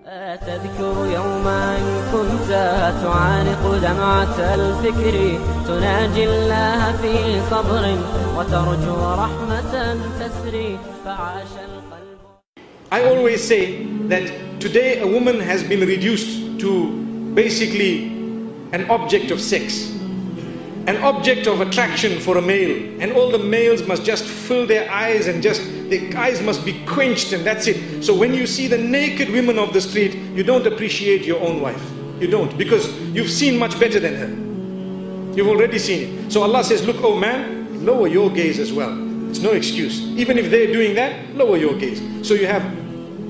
تذكر يوما كنت تعانق دمعة الفكر تناجي الله في صبر وترجو رحمة تسري فعاش القلب. I always say that today a woman has been reduced to basically an object of sex, an object of attraction for a male, and all the males must just fill their eyes and just their eyes must be quenched, and that's it. So when you see the naked women of the street, you don't appreciate your own wife. You don't, because you've seen much better than her. You've already seen it. So Allah says, look, oh man, lower your gaze as well. It's no excuse. Even if they're doing that, lower your gaze. So you have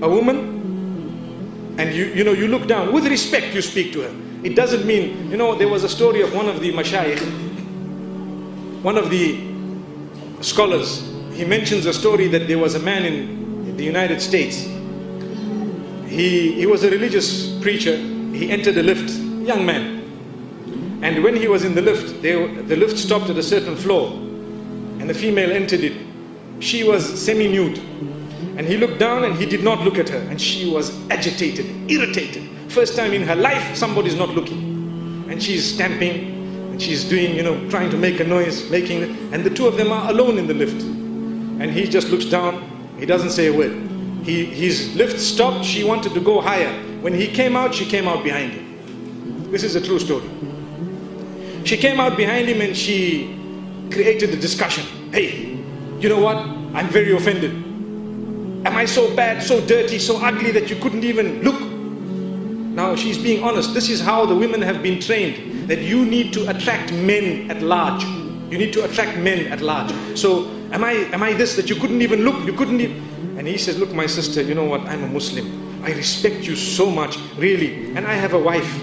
a woman, and you look down. With respect, you speak to her. It doesn't mean, there was a story of one of the mashayikh, one of the scholars. He mentions a story that there was a man in the United States. He was a religious preacher. He entered a lift, young man. And when he was in the lift, the lift stopped at a certain floor. And the female entered it. She was semi-nude. And he looked down and he did not look at her. And she was agitated, irritated. First time in her life, somebody's not looking. And she's stamping, and she's doing, trying to make a noise, and the two of them are alone in the lift. And he just looks down, he doesn't say a word. His lift stopped, she wanted to go higher. When he came out, she came out behind him. This is a true story. She came out behind him and she created a discussion. Hey, you know what? I'm very offended. Am I so bad, so dirty, so ugly that you couldn't even look? Now she's being honest. This is how the women have been trained, that you need to attract men at large. You need to attract men at large. So am I this, that you couldn't even look, you couldn't even... And he says, look my sister, you know what, I'm a Muslim. I respect you so much, really. And I have a wife,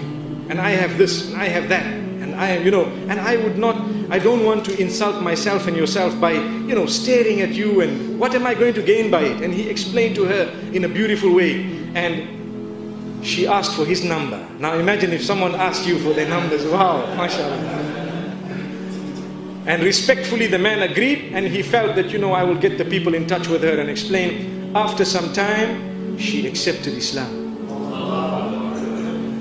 and I have this, and I have that. And I am, and I don't want to insult myself and yourself by, staring at you, and what am I going to gain by it? And he explained to her in a beautiful way. And she asked for his number. Now imagine if someone asked you for their numbers. Wow, mashallah. And respectfully the man agreed, and he felt that, I will get the people in touch with her and explain. After some time, she accepted Islam.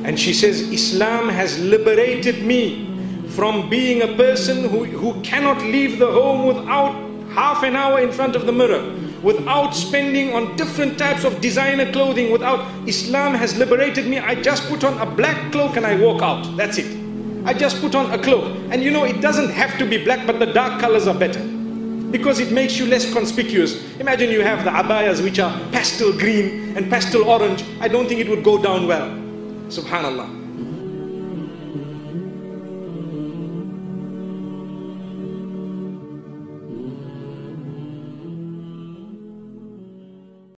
And she says, Islam has liberated me from being a person who cannot leave the home without half an hour in front of the mirror, without spending on different types of designer clothing, Islam has liberated me. I just put on a black cloak and I walk out. That's it. I just put on a cloak. And it doesn't have to be black, but the dark colors are better, because it makes you less conspicuous. Imagine you have the abayas which are pastel green and pastel orange. I don't think it would go down well. Subhanallah.